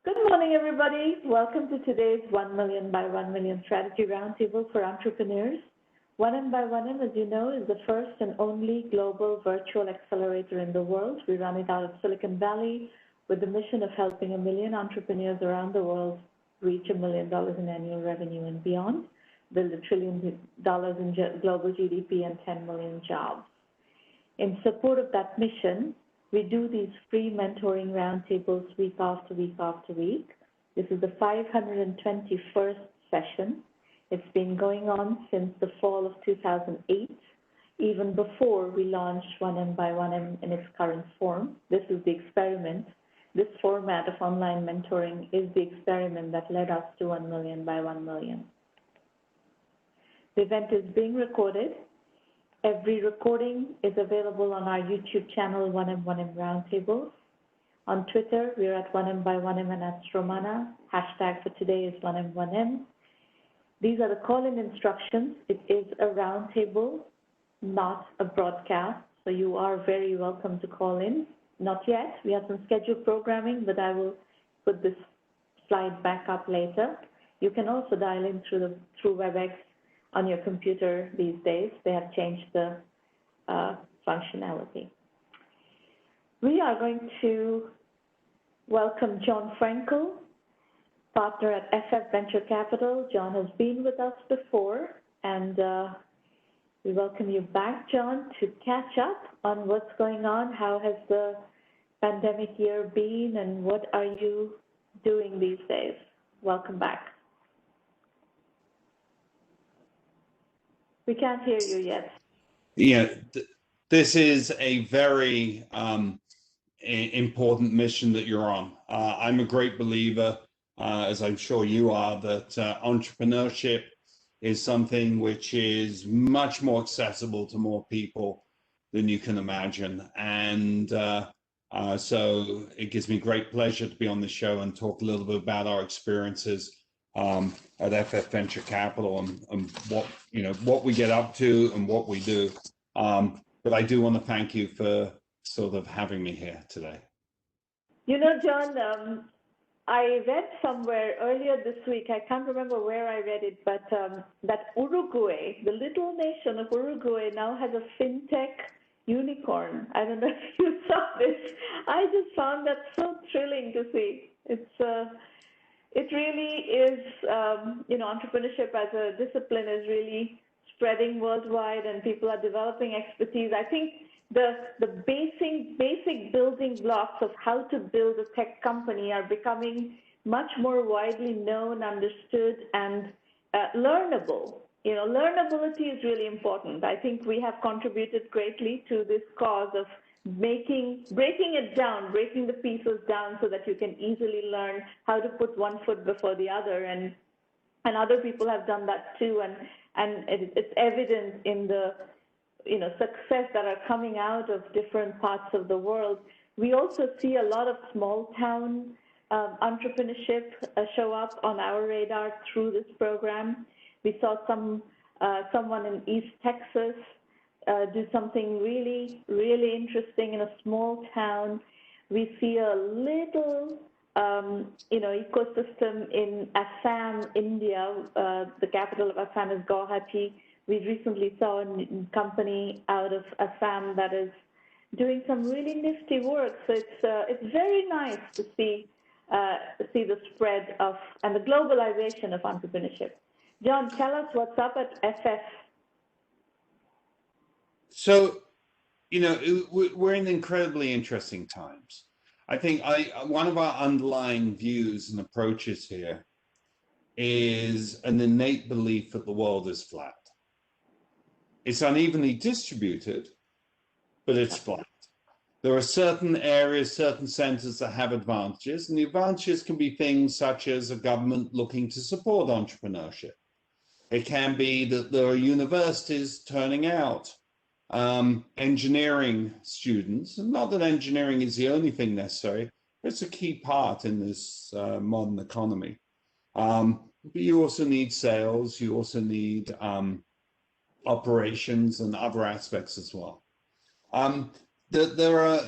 Good morning, everybody. Welcome to today's 1Million by 1Million Strategy Roundtable for Entrepreneurs. 1Mby1M, as you know, is the first and only global virtual accelerator in the world. We run it out of Silicon Valley with the mission of helping 1 million entrepreneurs around the world reach $1 million in annual revenue and beyond, build $1 trillion in global GDP and 10 million jobs. In support of that mission, we do these free mentoring roundtables week after week after week. This is the 521st session. It's been going on since the fall of 2008, even before we launched 1Mby1M in its current form. This is the experiment. This format of online mentoring is the experiment that led us to 1Million by 1Million. The event is being recorded. Every recording is available on our YouTube channel, 1M1M Roundtables. On Twitter, we're at 1M1M and at Stromana. Hashtag for today is 1M1M. These are the call-in instructions. It is a roundtable, not a broadcast, so you are very welcome to call in. Not yet. We have some scheduled programming, but I will put this slide back up later. You can also dial in through WebEx on your computer these days. They have changed the functionality. We are going to welcome John Frankel, partner at FF Venture Capital. John has been with us before, and we welcome you back, John, to catch up on what's going on. How has the pandemic year been, and what are you doing these days? Welcome back. We can't hear you yet. Yeah, this is a very important mission that you're on. I'm a great believer, as I'm sure you are, that entrepreneurship is something which is much more accessible to more people than you can imagine. And so it gives me great pleasure to be on the show and talk a little bit about our experiences at FF Venture Capital and what we get up to and what we do. But I do want to thank you for sort of having me here today. You know, John, I read somewhere earlier this week, I can't remember where I read it, but that Uruguay, the little nation of Uruguay, now has a Fintech unicorn. I don't know if you saw this. I just found that so thrilling to see. It really is, entrepreneurship as a discipline is really spreading worldwide, and people are developing expertise. I think the basic building blocks of how to build a tech company are becoming much more widely known, understood, and learnable. Learnability is really important. I think we have contributed greatly to this cause of breaking the pieces down so that you can easily learn how to put one foot before the other, and other people have done that too, and it's evident in the success that are coming out of different parts of the world. We also see a lot of small town entrepreneurship show up on our radar through this program. We saw someone in East Texas do something really, really interesting in a small town. We see a little, ecosystem in Assam, India. The capital of Assam is Guwahati. We recently saw a company out of Assam that is doing some really nifty work. So it's very nice to see the spread of and the globalization of entrepreneurship. John, tell us what's up at FF. So, we're in incredibly interesting times. I think one of our underlying views and approaches here is an innate belief that the world is flat. It's unevenly distributed, but it's flat. There are certain areas, certain centers that have advantages, and the advantages can be things such as a government looking to support entrepreneurship. It can be that there are universities turning out engineering students, and not that engineering is the only thing necessary, but it's a key part in this modern economy. But you also need sales, you also need operations and other aspects as well. There are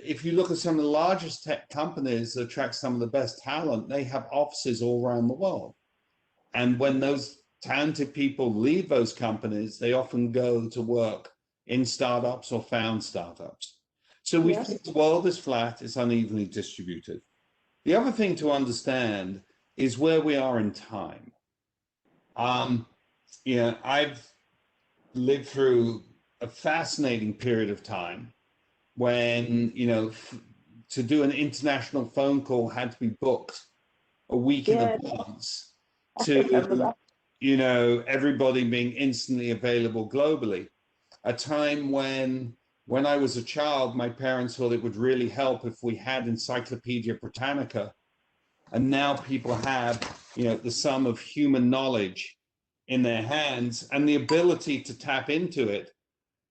if you look at some of the largest tech companies that attract some of the best talent, they have offices all around the world. And when those talented people leave those companies, they often go to work in startups or found startups. So we think the world is flat, it's unevenly distributed. The other thing to understand is where we are in time. I've lived through a fascinating period of time when, to do an international phone call had to be booked a week in advance to, everybody being instantly available globally. A time when I was a child, my parents thought it would really help if we had Encyclopedia Britannica. And now people have, the sum of human knowledge in their hands and the ability to tap into it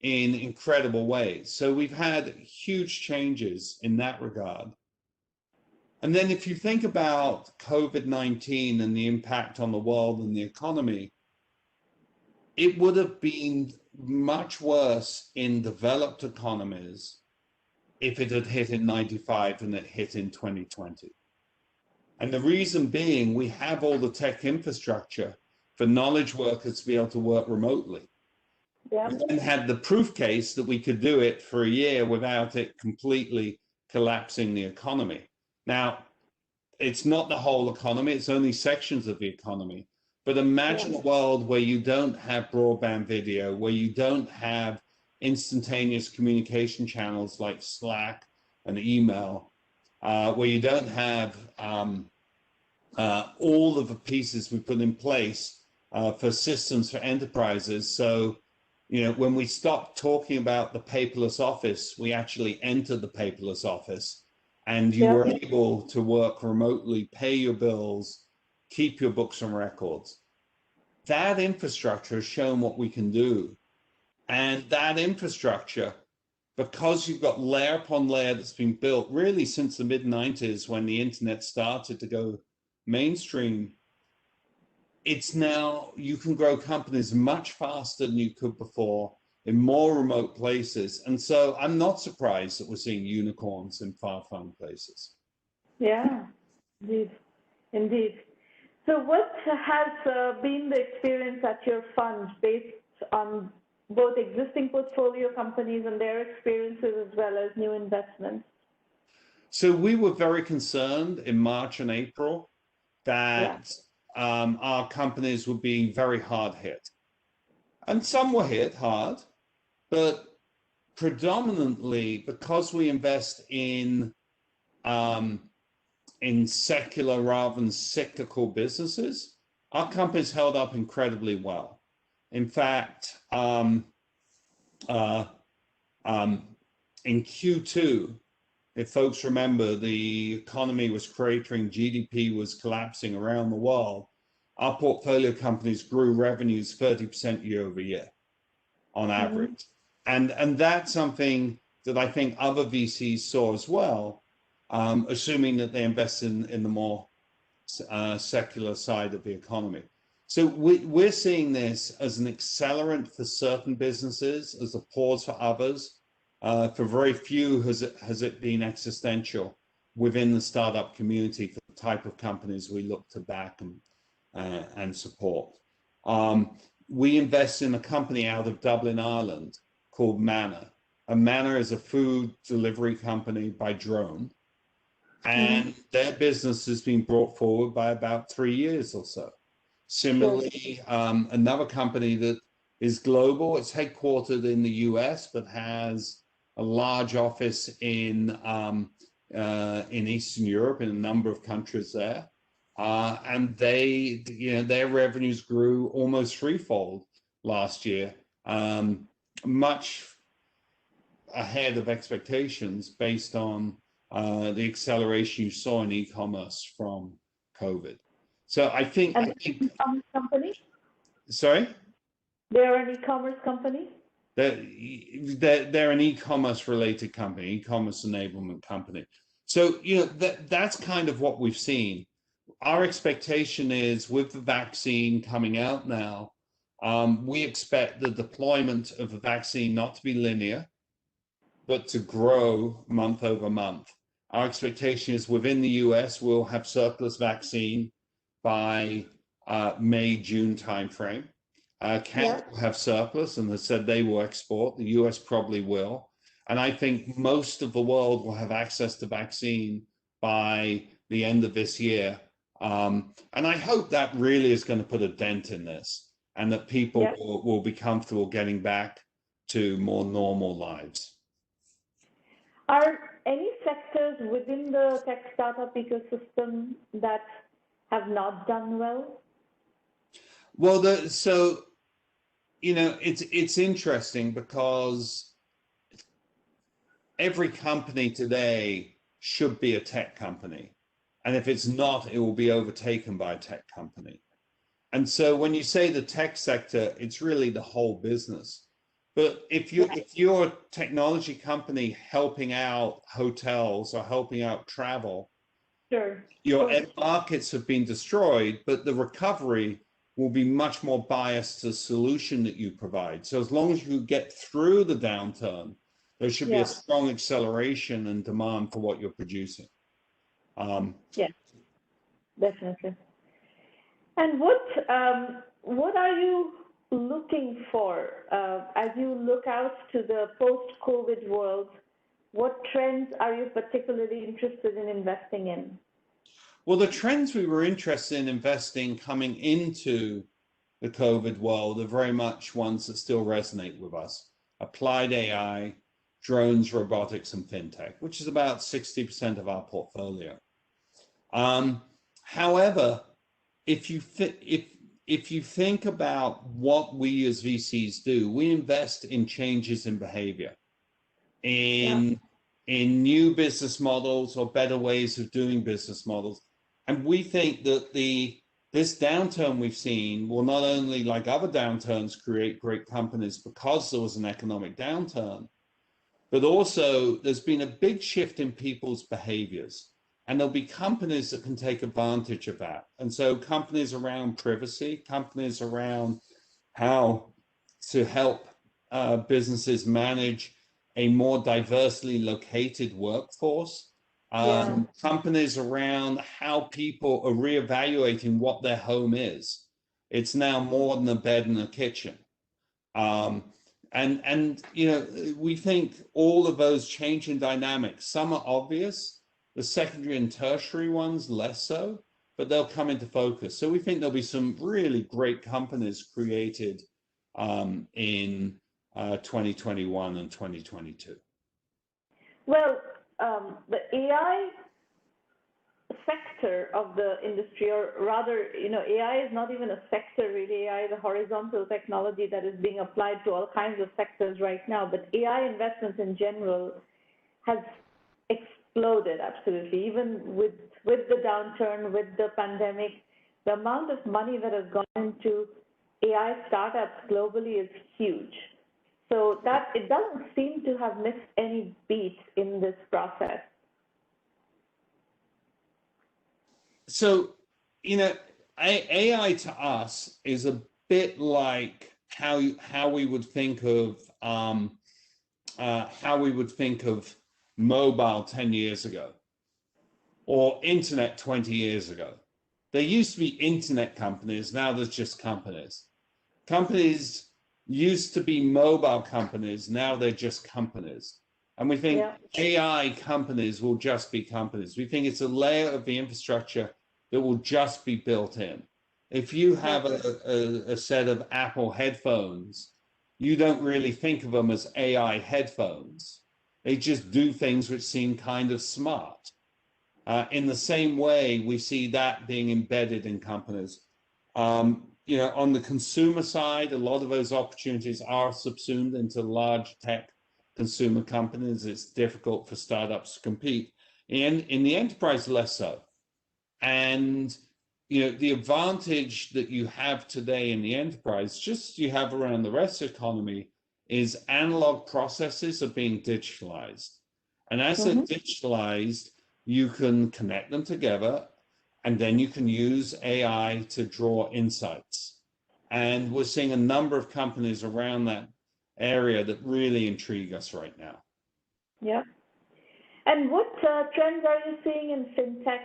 in incredible ways. So we've had huge changes in that regard. And then if you think about COVID-19 and the impact on the world and the economy, it would have been much worse in developed economies if it had hit in 95 than it hit in 2020. And the reason being, we have all the tech infrastructure for knowledge workers to be able to work remotely. Yeah. We then had the proof case that we could do it for a year without it completely collapsing the economy. Now, it's not the whole economy, it's only sections of the economy. But imagine a world where you don't have broadband video, where you don't have instantaneous communication channels like Slack and email, where you don't have all of the pieces we put in place for systems for enterprises. So, when we stopped talking about the paperless office, we actually entered the paperless office, and you were able to work remotely, pay your bills, keep your books and records. That infrastructure has shown what we can do. And that infrastructure, because you've got layer upon layer that's been built really since the mid-90s when the internet started to go mainstream, it's now, you can grow companies much faster than you could before in more remote places. And so I'm not surprised that we're seeing unicorns in far-flung places. Yeah, indeed. So what has been the experience at your fund based on both existing portfolio companies and their experiences as well as new investments? So we were very concerned in March and April that our companies would be very hard hit. And some were hit hard, but predominantly because we invest in secular rather than cyclical businesses, our companies held up incredibly well. In fact, in Q2, if folks remember, the economy was cratering, GDP was collapsing around the world. Our portfolio companies grew revenues 30% year over year on average. And that's something that I think other VCs saw as well, assuming that they invest in the more secular side of the economy. So we're seeing this as an accelerant for certain businesses, as a pause for others. For very few has it been existential within the startup community for the type of companies we look to back and support. We invest in a company out of Dublin, Ireland called Manna. And Manna is a food delivery company by drone. And their business has been brought forward by about 3 years or so. Similarly, another company that is global, it's headquartered in the US, but has a large office in Eastern Europe, in a number of countries there. And they, their revenues grew almost threefold last year, much ahead of expectations based on the acceleration you saw in e-commerce from COVID. So I think... And e-commerce company? Sorry? They're an e-commerce company? They're an e-commerce related company, e-commerce enablement company. So, that's kind of what we've seen. Our expectation is with the vaccine coming out now, we expect the deployment of the vaccine not to be linear. but to grow month over month. Our expectation is within the US, we'll have surplus vaccine by May, June timeframe. Canada will have surplus and has said they will export. The US probably will. And I think most of the world will have access to vaccine by the end of this year. And I hope that really is going to put a dent in this and that people will be comfortable getting back to more normal lives. Are any sectors within the tech startup ecosystem that have not done well? Well, so, you know, it's interesting because every company today should be a tech company. And if it's not, it will be overtaken by a tech company. And so when you say the tech sector, it's really the whole business. But if you're a technology company helping out hotels or helping out travel, your end markets have been destroyed, but the recovery will be much more biased to the solution that you provide. So as long as you get through the downturn, there should be a strong acceleration and demand for what you're producing. Yes, definitely. And what are you looking for as you look out to the post-COVID world? What trends are you particularly interested in investing in? Well, the trends we were interested in investing coming into the COVID world are very much ones that still resonate with us. Applied AI, drones, robotics, and fintech, which is about 60% of our portfolio. However, if you think about what we as VCs do, we invest in changes in behavior, in new business models or better ways of doing business models. And we think that this downturn we've seen will not only, like other downturns, create great companies because there was an economic downturn, but also there's been a big shift in people's behaviors. And there'll be companies that can take advantage of that. And so companies around privacy, companies around how to help businesses manage a more diversely located workforce, companies around how people are reevaluating what their home is. It's now more than a bed and a kitchen. And you know, we think all of those changing dynamics, some are obvious, the secondary and tertiary ones less so, but they'll come into focus. So we think there'll be some really great companies created in 2021 and 2022. Well, the AI sector of the industry, or rather, you know, AI is not even a sector really. AI is a horizontal technology that is being applied to all kinds of sectors right now. But AI investments in general has exploded, absolutely. Even with the downturn, with the pandemic, the amount of money that has gone into AI startups globally is huge. So that it doesn't seem to have missed any beat in this process. So, you know, AI to us is a bit like how we would think of mobile 10 years ago or internet 20 years ago. There used to be internet companies, now there's just companies. Companies used to be mobile companies, now they're just companies. And we think AI companies will just be companies. We think it's a layer of the infrastructure that will just be built in. If you have a set of Apple headphones, you don't really think of them as AI headphones. They just do things which seem kind of smart. In the same way, we see that being embedded in companies. You know, on the consumer side, a lot of those opportunities are subsumed into large tech consumer companies. It's difficult for startups to compete. In the enterprise, less so. And, you know, the advantage that you have today in the enterprise, just you have around the rest of the economy, is analog processes are being digitalized. And as they're digitalized, you can connect them together, and then you can use AI to draw insights. And we're seeing a number of companies around that area that really intrigue us right now. Yeah. And what trends are you seeing in fintech,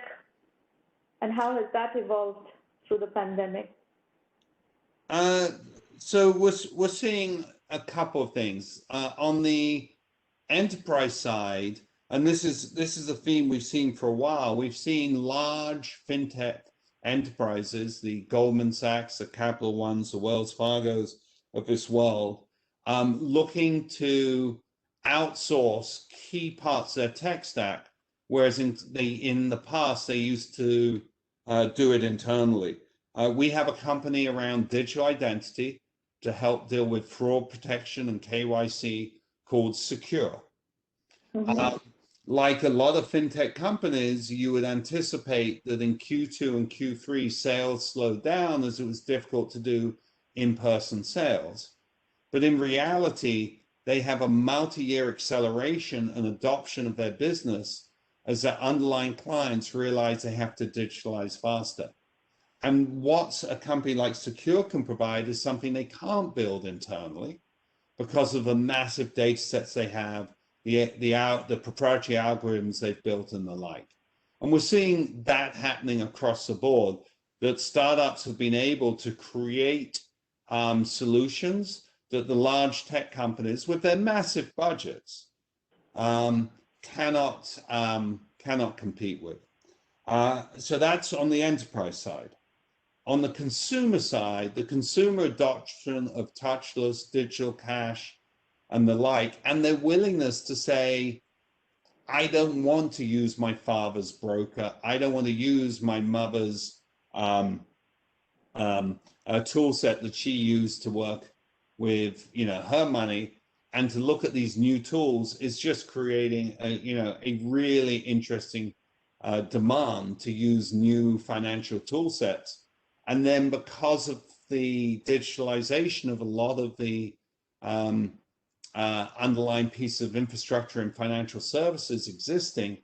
and how has that evolved through the pandemic? So we're seeing a couple of things on the enterprise side, and this is a theme we've seen for a while. We've seen large fintech enterprises, the Goldman Sachs, the Capital Ones, the Wells Fargos of this world, looking to outsource key parts of their tech stack, whereas in the past they used to do it internally. We have a company around digital identity to help deal with fraud protection and KYC called Secure. Mm-hmm. Like a lot of fintech companies, you would anticipate that in Q2 and Q3 sales slowed down as it was difficult to do in-person sales. But in reality, they have a multi-year acceleration and adoption of their business as their underlying clients realize they have to digitalize faster. And what a company like Secure can provide is something they can't build internally because of the massive data sets they have, the proprietary algorithms they've built and the like. And we're seeing that happening across the board, that startups have been able to create solutions that the large tech companies with their massive budgets cannot compete with. So that's on the enterprise side. On the consumer side, the consumer adoption of touchless digital cash and the like, and their willingness to say, I don't want to use my father's broker. I don't want to use my mother's tool set that she used to work with, her money, and to look at these new tools is just creating a really interesting demand to use new financial tool sets. And then because of the digitalization of a lot of the underlying piece of infrastructure and financial services existing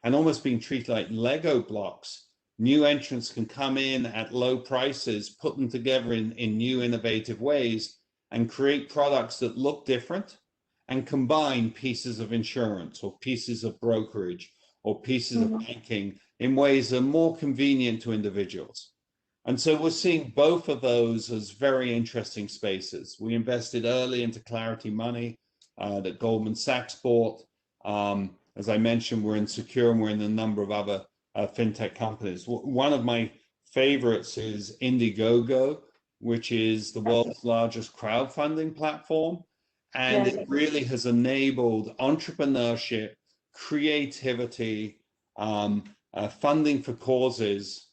and almost being treated like Lego blocks, new entrants can come in at low prices, put them together in new innovative ways, and create products that look different and combine pieces of insurance or pieces of brokerage or pieces of banking in ways that are more convenient to individuals. And so we're seeing both of those as very interesting spaces. We invested early into Clarity Money that Goldman Sachs bought. As I mentioned, we're in Secure and we're in a number of other fintech companies. One of my favorites is Indiegogo, which is the world's largest crowdfunding platform. And it really has enabled entrepreneurship, creativity, funding for causes,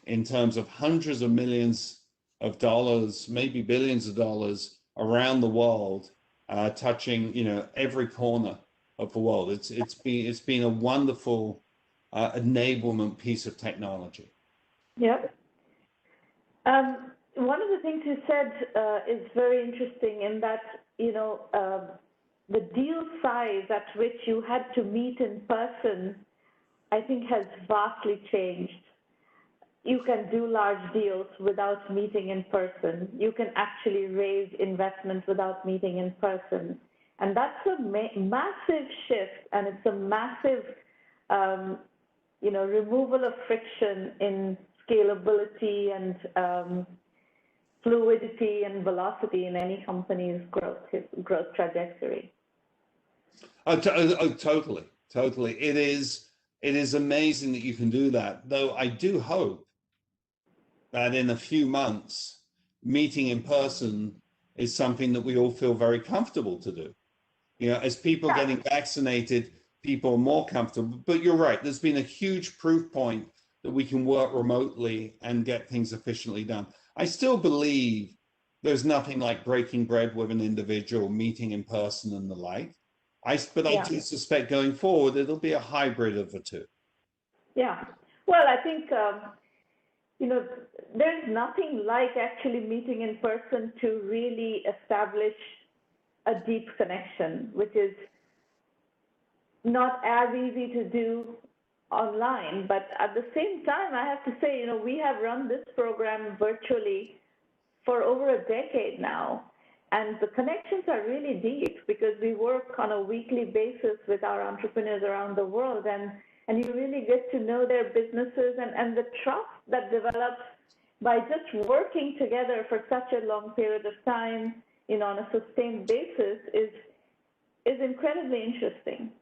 in terms of hundreds of millions of dollars, maybe billions of dollars around the world, touching every corner of the world. It's been a wonderful enablement piece of technology. Yep. One of the things you said is very interesting in that the deal size at which you had to meet in person, I think, has vastly changed. You can do large deals without meeting in person. You can actually raise investment without meeting in person. And that's a massive shift, and it's a massive, removal of friction in scalability and fluidity and velocity in any company's growth trajectory. Totally. It is amazing that you can do that, though I do hope that in a few months, meeting in person is something that we all feel very comfortable to do. As people getting vaccinated, people are more comfortable. But you're right, there's been a huge proof point that we can work remotely and get things efficiently done. I still believe there's nothing like breaking bread with an individual, meeting in person and the like. I do suspect going forward, it'll be a hybrid of the two. Yeah. Well, I think, there's nothing like actually meeting in person to really establish a deep connection, which is not as easy to do online. But at the same time, I have to say, we have run this program virtually for over a decade now. And the connections are really deep because we work on a weekly basis with our entrepreneurs around the world, and you really get to know their businesses, and the trust that develops by just working together for such a long period of time, on a sustained basis is incredibly interesting.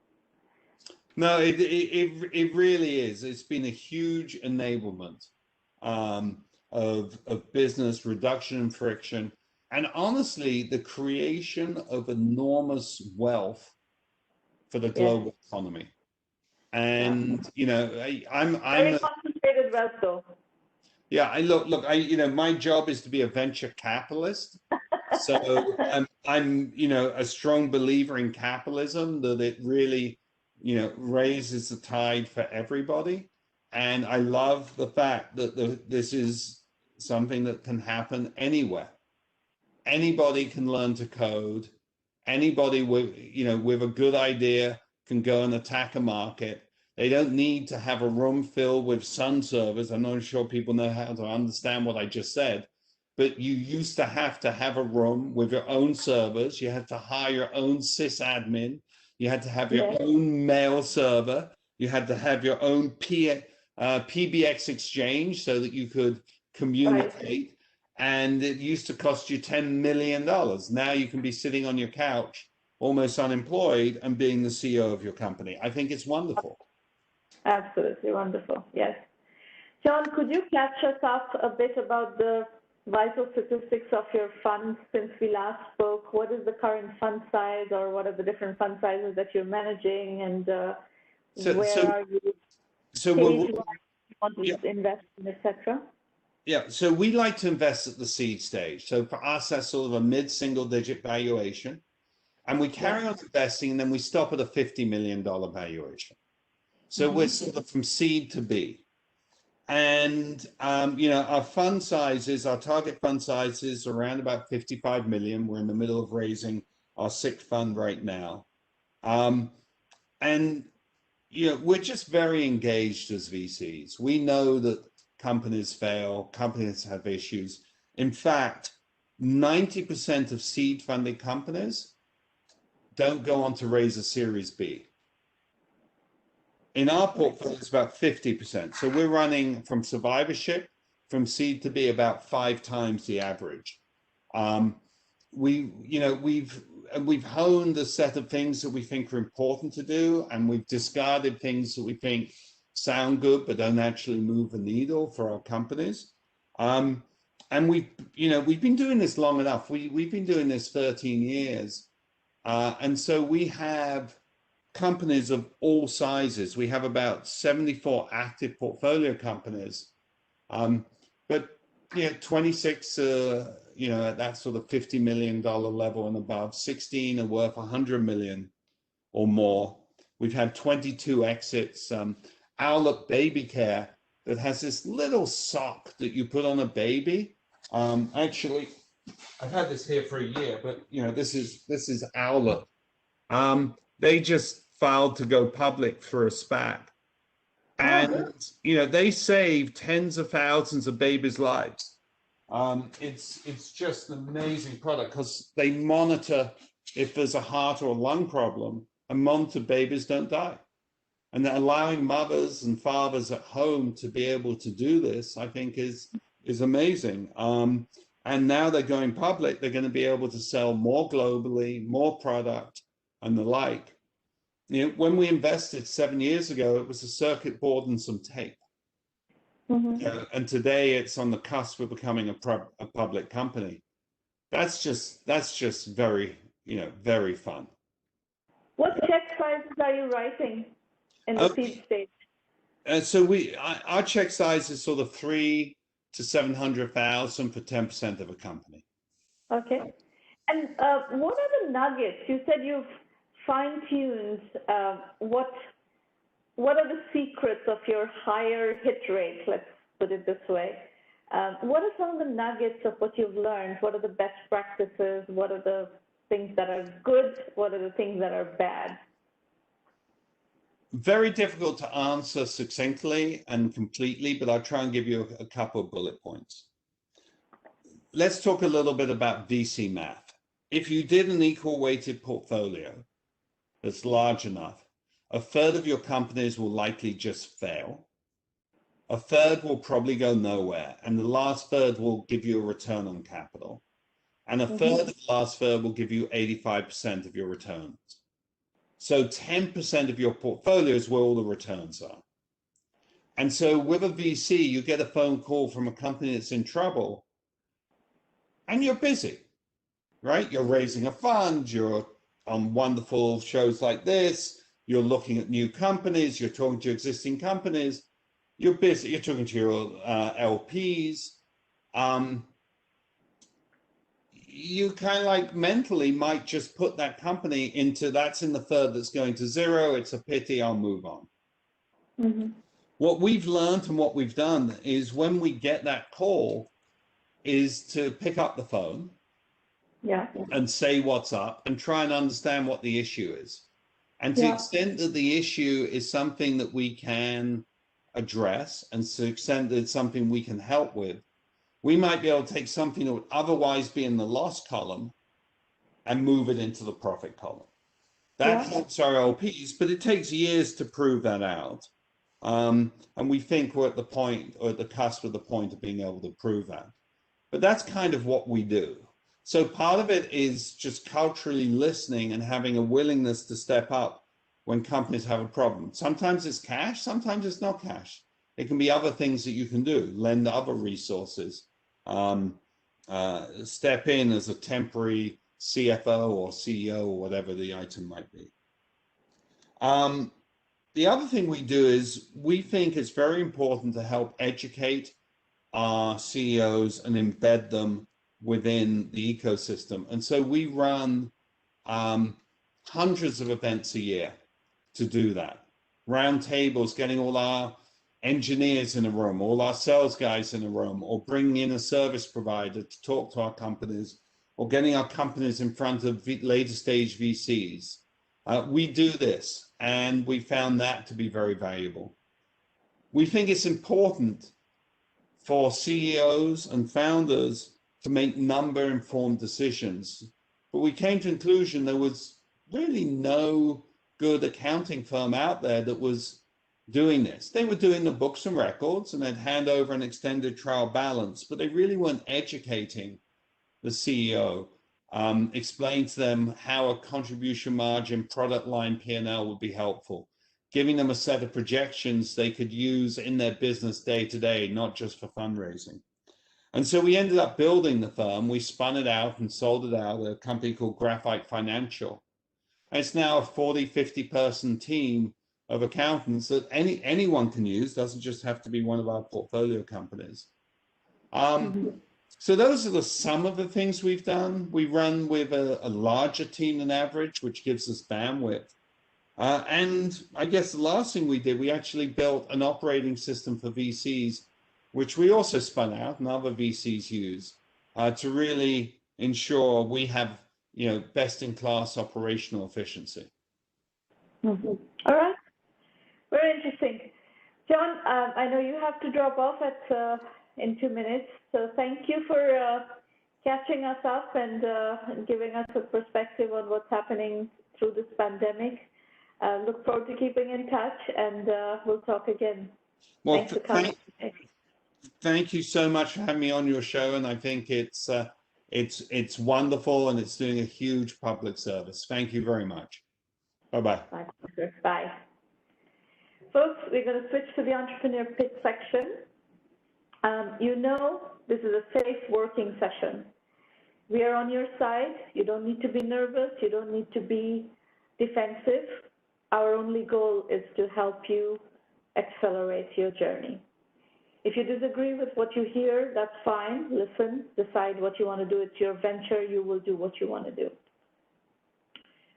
No, it really is. It's been a huge enablement of business, reduction in friction, and honestly, the creation of enormous wealth for the global economy. And I'm very concentrated wealth, though. Yeah, look, my job is to be a venture capitalist. So I'm a strong believer in capitalism, that it really, raises the tide for everybody. And I love the fact that this is something that can happen anywhere. Anybody can learn to code. Anybody with a good idea can go and attack a market. They don't need to have a room filled with sun servers. I'm not sure people know how to understand what I just said, but you used to have a room with your own servers. You had to hire your own sysadmin. You had to have your own mail server. You had to have your own PBX exchange so that you could communicate. Right. And it used to cost you $10 million. Now you can be sitting on your couch, almost unemployed, and being the CEO of your company. I think it's wonderful. Absolutely wonderful, yes. John, could you catch us up a bit about the vital statistics of your fund since we last spoke? What is the current fund size, or what are the different fund sizes that you're managing, and where are you? So we want to invest in, etc.? Yeah, so we like to invest at the seed stage. So for us, that's sort of a mid-single-digit valuation. And we carry on investing, and then we stop at a $50 million valuation. So we're sort of from seed to B. And, our fund sizes, our target fund size is around about 55 million. We're in the middle of raising our sixth fund right now. And, we're just very engaged as VCs. We know that companies fail, companies have issues. In fact, 90% of seed funded companies don't go on to raise a Series B. In our portfolio, it's about 50%. So we're running from survivorship, from seed to B, about 5 times the average. We've honed a set of things that we think are important to do, and we've discarded things that we think sound good but don't actually move the needle for our companies. And we've been doing this long enough. We've been doing this 13 years. And so we have companies of all sizes. We have about 74 active portfolio companies, but 26 at that sort of $50 million level and above. 16 are worth 100 million or more. We've had 22 exits. Owlet Baby Care, that has this little sock that you put on a baby. Actually, I've had this here for a year, but this is Owlet. They just filed to go public for a SPAC, and they save tens of thousands of babies' lives. It's just an amazing product because they monitor if there's a heart or a lung problem, and monitor babies don't die. And allowing mothers and fathers at home to be able to do this, I think, is amazing. And now they're going public. They're going to be able to sell more globally, more product, and the like. When we invested 7 years ago, it was a circuit board and some tape. And today it's on the cusp of becoming a public company. That's just very, very fun. What check sizes are you writing in the seed stage? So our check size is sort of 300,000 to 700,000 for 10% of a company. Okay. And what are the nuggets? You said you've fine-tuned. What are the secrets of your higher hit rate? Let's put it this way. What are some of the nuggets of what you've learned? What are the best practices? What are the things that are good? What are the things that are bad? Very difficult to answer succinctly and completely, but I'll try and give you a couple of bullet points. Let's talk a little bit about VC math. if you did an equal weighted portfolio that's large enough, a third of your companies will likely just fail. A third will probably go nowhere. And the last third will give you a return on capital. And a third of the last third will give you 85% of your returns. So 10% of your portfolio is where all the returns are. And so with a VC, you get a phone call from a company that's in trouble and you're busy, right? You're raising a fund, you're on wonderful shows like this, you're looking at new companies, you're talking to existing companies, you're busy, you're talking to your LPs. You kind of like mentally might just put that company into, that's in the third that's going to zero, it's a pity, I'll move on. What we've learned and what we've done is when we get that call is to pick up the phone and say what's up and try and understand what the issue is. And to the extent that the issue is something that we can address and to the extent that it's something we can help with, we might be able to take something that would otherwise be in the loss column and move it into the profit column. That helps our LPs, but it takes years to prove that out. And we think we're at the point or at the cusp of the point of being able to prove that. But that's kind of what we do. So part of it is just culturally listening and having a willingness to step up when companies have a problem. Sometimes it's cash, sometimes it's not cash. It can be other things that you can do, lend other resources, step in as a temporary CFO or CEO or whatever the item might be. The other thing we do is we think it's very important to help educate our CEOs and embed them within the ecosystem. And so we run hundreds of events a year to do that. Roundtables, getting all our engineers in a room, all our sales guys in a room, or bringing in a service provider to talk to our companies, or getting our companies in front of later stage VCs. We do this, and we found that to be very valuable. We think it's important for CEOs and founders to make number-informed decisions, but we came to the conclusion there was really no good accounting firm out there that was doing this. They were doing the books and records, and they'd hand over an extended trial balance, but they really weren't educating the CEO, explain to them how a contribution margin, product line, P&L would be helpful, giving them a set of projections they could use in their business day to day, not just for fundraising. And so we ended up building the firm. We spun it out and sold it out, a company called Graphite Financial. And it's now a 40, 50 person team of accountants that anyone can use, doesn't just have to be one of our portfolio companies. So those are some of the things we've done. We run with a larger team than average, which gives us bandwidth. And I guess the last thing we did, we actually built an operating system for VCs, which we also spun out and other VCs use to really ensure we have, best in class operational efficiency. All right. Very interesting. John, I know you have to drop off in 2 minutes. So thank you for catching us up and giving us a perspective on what's happening through this pandemic. Look forward to keeping in touch, and we'll talk again. Well, thanks for coming. Thank you so much for having me on your show, and I think it's wonderful, and it's doing a huge public service. Thank you very much. Bye-bye. Bye. Folks, we're going to switch to the entrepreneur pitch section. This is a safe working session. We are on your side. You don't need to be nervous. You don't need to be defensive. Our only goal is to help you accelerate your journey. If you disagree with what you hear, that's fine. Listen, decide what you want to do. It's your venture. You will do what you want to do.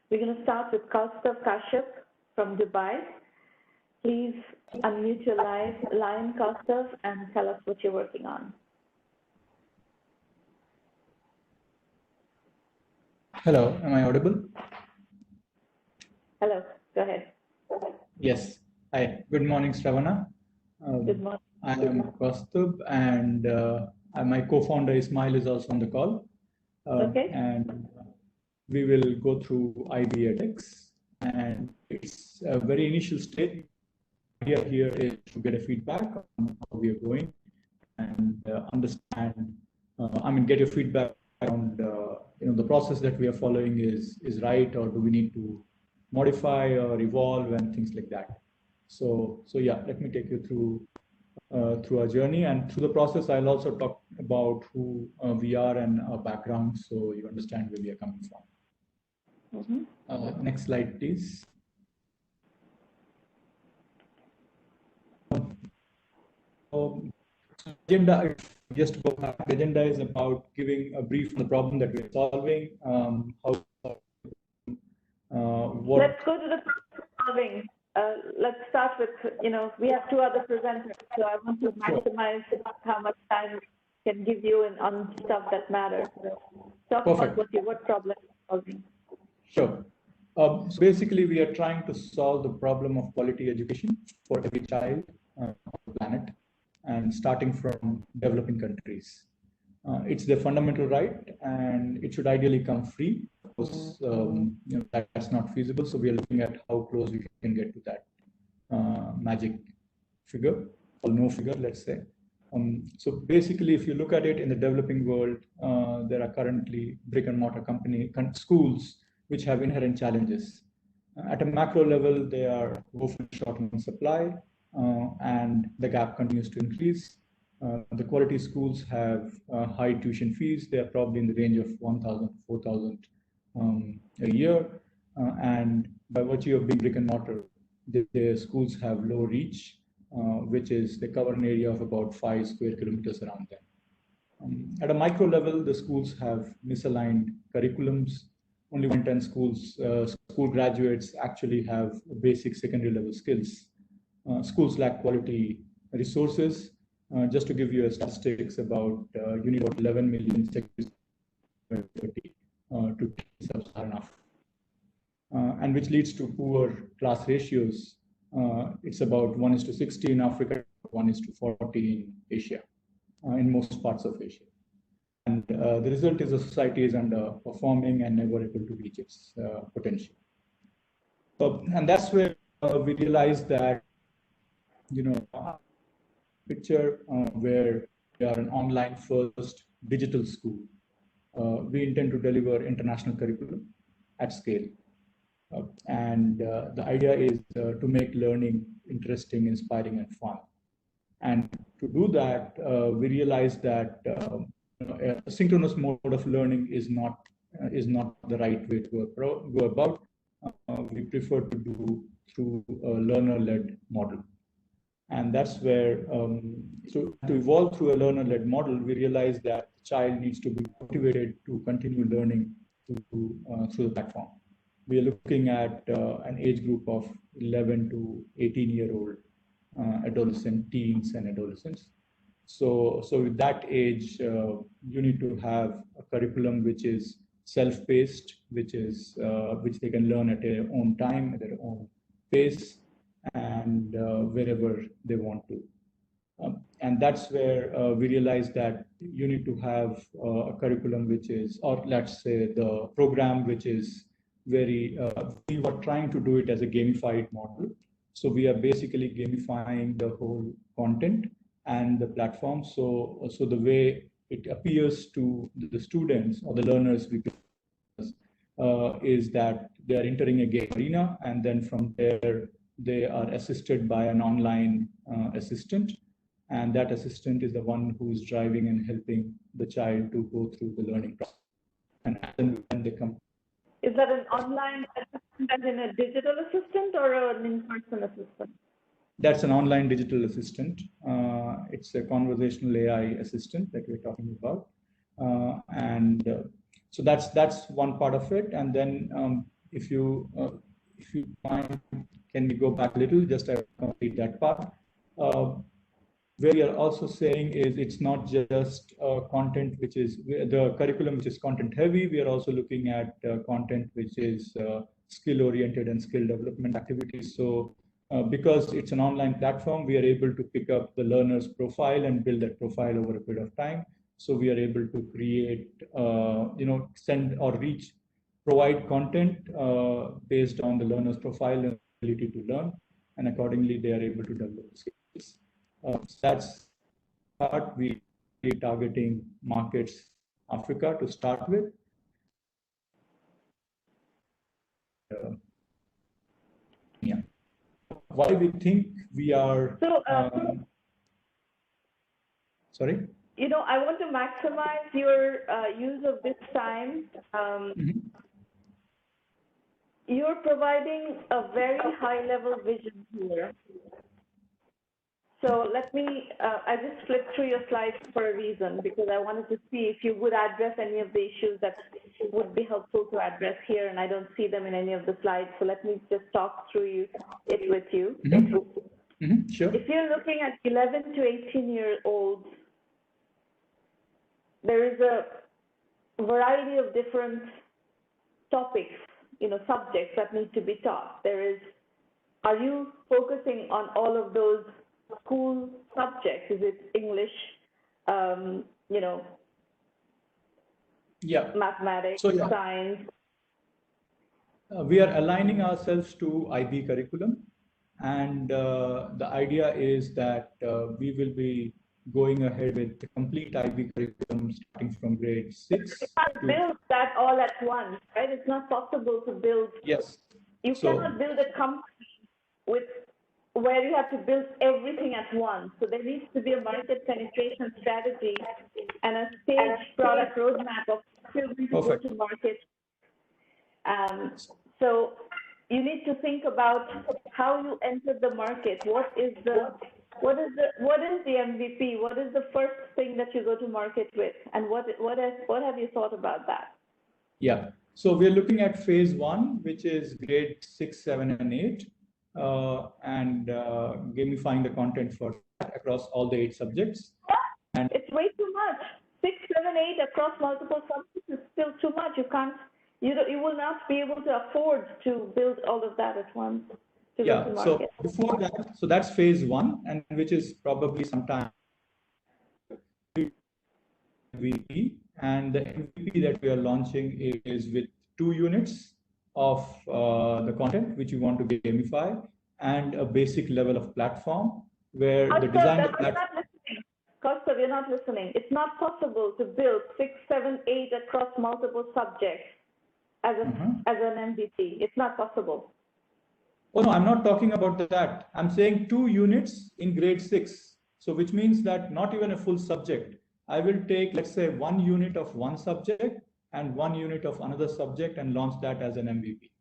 We're going to start with Kaustubh Kashyap from Dubai. Please unmute your line, Kaustubh, and tell us what you're working on. Hello, am I audible? Hello, go ahead. Yes. Hi, good morning, Shravana. Good morning. I am Kaustubh, and my co-founder Ismail is also on the call. Okay. And we will go through IBEDx, and it's a very initial stage. The idea here is to get a feedback on how we are going and understand, get your feedback around, the process that we are following is right, or do we need to modify or evolve and things like that. So yeah, let me take you through our journey, and through the process, I'll also talk about who we are and our background, so you understand where we are coming from. Next slide, please. Agenda, just to go back, the agenda is about giving a brief on the problem that we're solving. Let's go to the problem solving. Let's start with, we have two other presenters, so I want to maximize how much time we can give you on stuff that matters. So talk about what problem you're solving. Sure. So basically, we are trying to solve the problem of quality education for every child on the planet, and starting from developing countries. It's their fundamental right, and it should ideally come free. Because, that's not feasible. So we are looking at how close we can get to that magic figure, or no figure, let's say. So basically, if you look at it in the developing world, there are currently brick and mortar schools which have inherent challenges. At a macro level, they are woefully short on supply, and the gap continues to increase. The quality schools have high tuition fees. They are probably in the range of 1,000 to 4,000 a year. And by virtue of being brick and mortar, the schools have low reach, which is they cover an area of about 5 square kilometers around them. At a micro level, the schools have misaligned curriculums. Only 1 in 10 school graduates actually have basic secondary level skills. Schools lack quality resources. Just to give you a statistics about, you need about 11 million secondary to sub-Saharan Africa, and which leads to poor class ratios. It's about 1:60 in Africa, 1:40 in Asia, in most parts of Asia. And the result is a society is underperforming and never able to reach its potential. And that's where we realized that, picture where we are an online first digital school. We intend to deliver international curriculum at scale. And the idea is to make learning interesting, inspiring, and fun. And to do that, we realized that a synchronous mode of learning is not the right way to go about. We prefer to do through a learner-led model. And that's where, so to evolve through a learner-led model, we realize that the child needs to be motivated to continue learning through the platform. We are looking at an age group of 11 to 18-year-old adolescent, teens, and adolescents. So with that age, you need to have a curriculum which is self-paced, which they can learn at their own time, at their own pace, and wherever they want to. And that's where we realized that you need to have a curriculum which is, or let's say the program which is very, we were trying to do it as a gamified model. So we are basically gamifying the whole content and the platform. So the way it appears to the students or the learners is that they are entering a game arena, and then from there, they are assisted by an online assistant, and that assistant is the one who is driving and helping the child to go through the learning process. And then when they come. Is that an online assistant as in a digital assistant or an in-person assistant? That's an online digital assistant. It's a conversational AI assistant that we're talking about. So that's one part of it. And then if you mind, can we go back a little, just to complete that part? Where we are also saying is it's not just content, which is the curriculum, which is content heavy. We are also looking at content which is skill oriented and skill development activities. So because it's an online platform, we are able to pick up the learner's profile and build that profile over a period of time. So we are able to create, send or reach provide content based on the learner's profile and ability to learn, and accordingly they are able to develop skills. So that's part. We are targeting markets Africa to start with. Yeah. Why we think we are? So, sorry. You know, I want to maximize your use of this time. You're providing a very high-level vision here. So let me, I just flipped through your slides for a reason, because I wanted to see if you would address any of the issues that would be helpful to address here, and I don't see them in any of the slides. So let me just talk through it with you. Sure. If you're looking at 11 to 18-year-olds, there is a variety of different topics, you know, subjects that need to be taught. Are you focusing on all of those school subjects? Is it English, you know, mathematics, science? We are aligning ourselves to IB curriculum, and the idea is that we will be going ahead with the complete IB curriculum starting from grade 6. You can't build that all at once, right? It's not possible to build. Yes. You cannot build a company where you have to build everything at once. So there needs to be a market penetration strategy and a staged product roadmap of children to go to market. So you need to think about how you enter the market. What is the MVP? What is the first thing that you go to market with? And what have you thought about that? Yeah. So we're looking at phase 1, which is grade 6, 7, and 8, and gamifying the content for that across all the 8 subjects. And it's way too much. 6, 7, 8 across multiple subjects is still too much. You will not be able to afford to build all of that at once. So before that, so that's phase 1, and which is probably sometime MVP, and the MVP that we are launching is with 2 units of the content which you want to gamify, and a basic level of platform where the design of platform. Kaustubh, you're not listening. It's not possible to build 6, 7, 8 across multiple subjects as an MVP. It's not possible. Oh no, I'm not talking about that. I'm saying 2 units in grade 6. So which means that not even a full subject. I will take, let's say, 1 unit of one subject and 1 unit of another subject and launch that as an MVP.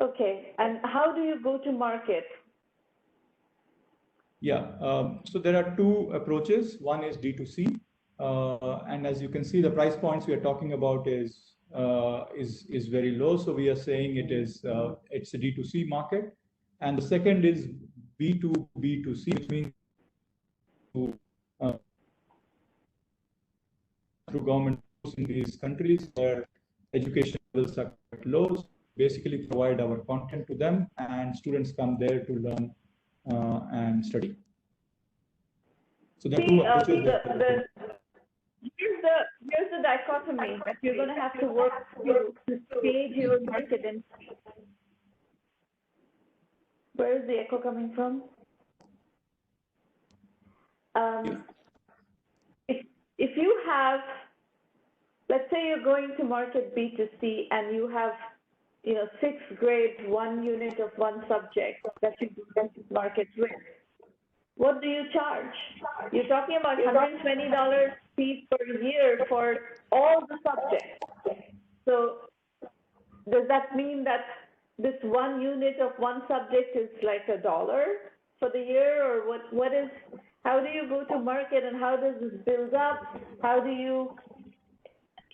Okay, and how do you go to market? Yeah, so there are 2 approaches. One is D2C, and as you can see, the price points we are talking about is very low. So we are saying it's a D2C market, and the second is B2B2C, which means through government in these countries where education levels are quite low. So basically provide our content to them, and students come there to learn and study. So there are 2 approaches. Here's the dichotomy that you're going to have to work through to stage your market. And where is the echo coming from? If you have, let's say you're going to market B2C and you have, 6th grade, 1 unit of one subject that you market with. What do you charge? You're talking about $120 fees per year for all the subjects. So does that mean that this 1 unit of one subject is like $1 for the year, or what is? How do you go to market, and how does this build up? How do you?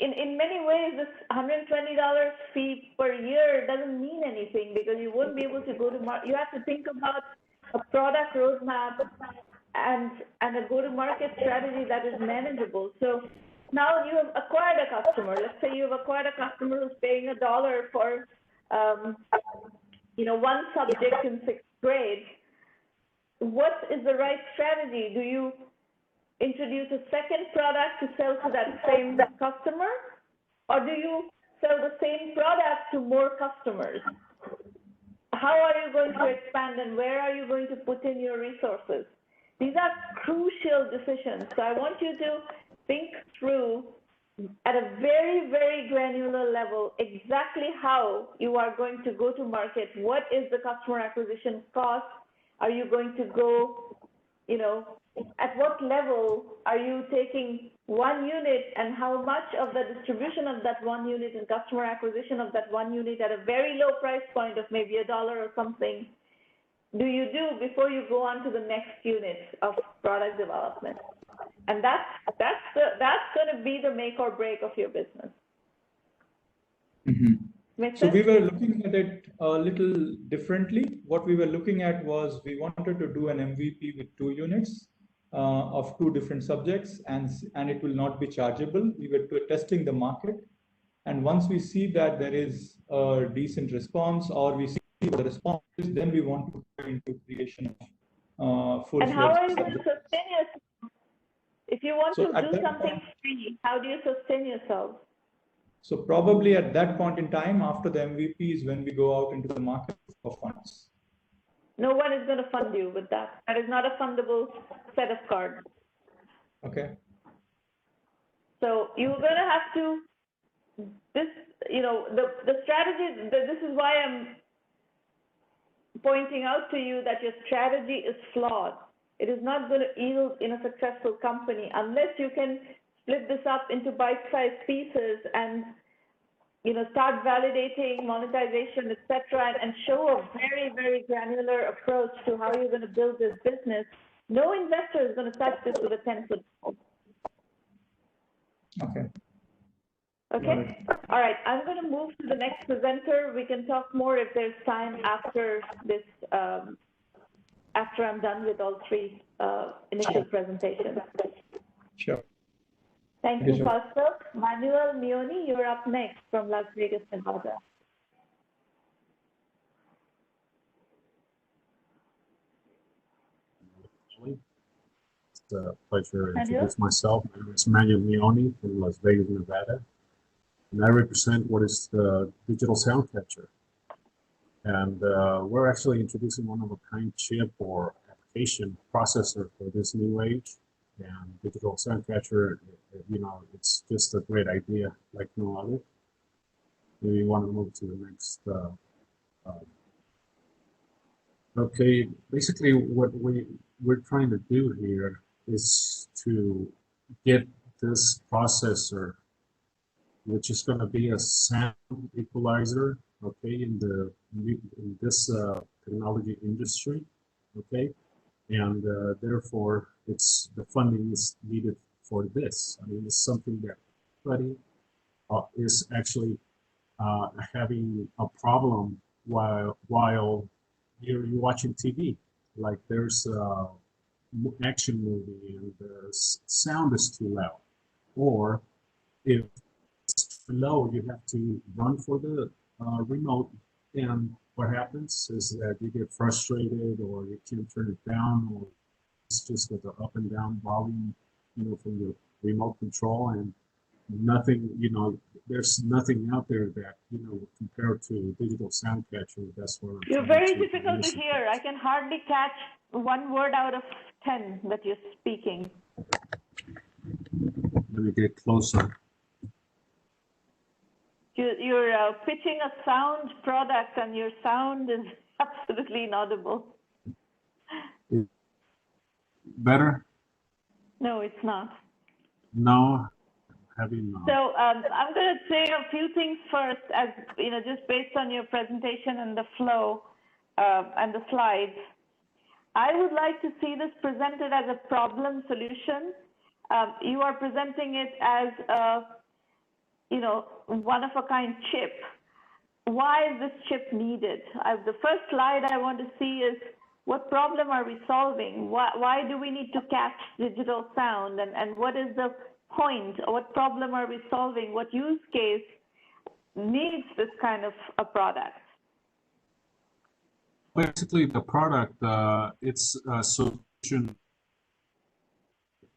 In many ways, this $120 fee per year doesn't mean anything, because you won't be able to go to market. You have to think about a product roadmap and a go-to-market strategy that is manageable. So now you have acquired a customer. Let's say you've acquired a customer who's paying $1 for, one subject in 6th grade. What is the right strategy? Do you introduce a second product to sell to that same customer, or do you sell the same product to more customers? How are you going to expand, and where are you going to put in your resources? These are crucial decisions. So I want you to think through at a very, very granular level exactly how you are going to go to market. What is the customer acquisition cost? Are you going to go, at what level are you taking one unit, and how much of the distribution of that one unit and customer acquisition of that one unit at a very low price point of maybe $1 or something do you do before you go on to the next unit of product development? And that's going to be the make or break of your business. Mm-hmm. So we were looking at it a little differently. What we were looking at was we wanted to do an MVP with 2 units of 2 different subjects, and it will not be chargeable. We were testing the market, and once we see that there is a decent response, or we see the response, then we want to go into creation of full. And how are you going to sustain yourself? If you want to do something free, how do you sustain yourself? So probably at that point in time, after the MVP is when we go out into the market for funds. No one is going to fund you with that. That is not a fundable set of cards. Okay. So you're going to have to, the strategy, this is why I'm pointing out to you that your strategy is flawed. It is not going to yield in a successful company unless you can split this up into bite-sized pieces and start validating monetization, etc., and show a very, very granular approach to how you're going to build this business. No investor is going to touch this with a 10-foot pole. Okay. Okay. All right. I'm going to move to the next presenter. We can talk more if there's time after this. After I'm done with all 3 initial presentations. Sure. Thank you, Kaustubh. Manuel Mionl, you're up next from Las Vegas, Nevada. It's a pleasure to introduce myself. My name is Emmanuel Leone from Las Vegas, Nevada, and I represent what is the Digital Sound Catcher. And we're actually introducing one-of-a-kind chip or application processor for this new age. And Digital Sound Catcher, it's just a great idea like no other. We want to move to the next. Okay, basically what we're trying to do here is to get this processor, which is going to be a sound equalizer, okay, in this technology industry, okay, and therefore the funding is needed for this. I mean, it's something that everybody is actually having a problem while you're watching TV. Like there's a action movie and the sound is too loud, or if it's too low, you have to run for the remote, and what happens is that you get frustrated, or you can't turn it down, or it's just with the up and down volume, from your remote control, and nothing, there's nothing out there that, compared to Digital Sound Catcher. That's what you're very difficult to hear. I can hardly catch 1 word out of 10 that you're speaking. Let me get closer. You're pitching a sound product, and your sound is absolutely inaudible. Better? No, it's not. No, having not. So I'm going to say a few things first, as just based on your presentation and the flow and the slides. I would like to see this presented as a problem solution. You are presenting it as a one-of-a-kind chip. Why is this chip needed? The first slide I want to see is, what problem are we solving? Why do we need to catch digital sound? And what is the point? What problem are we solving? What use case needs this kind of a product? Basically, the product, it's a solution,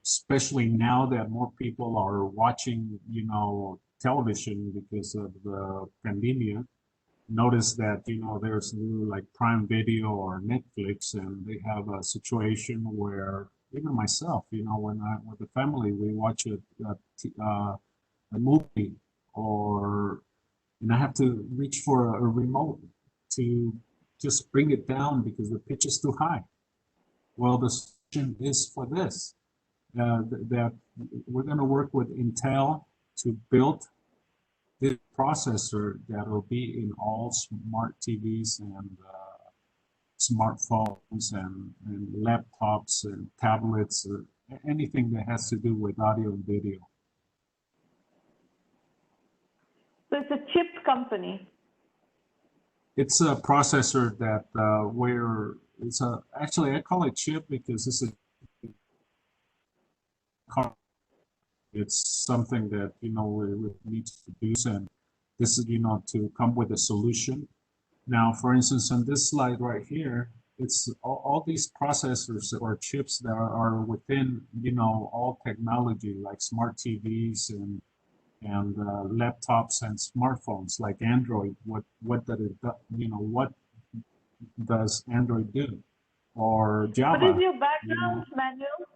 especially now that more people are watching, television because of the pandemic, notice that, you know, there's new like Prime Video or Netflix, and they have a situation where even myself, you know, when I with the family, we watch a movie, or and I have to reach for a remote to just bring it down because the pitch is too high. Well, the solution is for this, that we're going to work with Intel to build this processor that will be in all smart TVs and smartphones and laptops and tablets, anything that has to do with audio and video. So it's a chip company. It's a processor that actually I call it chip because it's something that, you know, we need to produce, and this is, you know, to come with a solution. Now, for instance, on this slide right here, it's all these processors or chips that are within, you know, all technology like smart TVs and laptops and smartphones like Android. What does it do? You know, what does Android do? Or Java? What is your background, Manuel?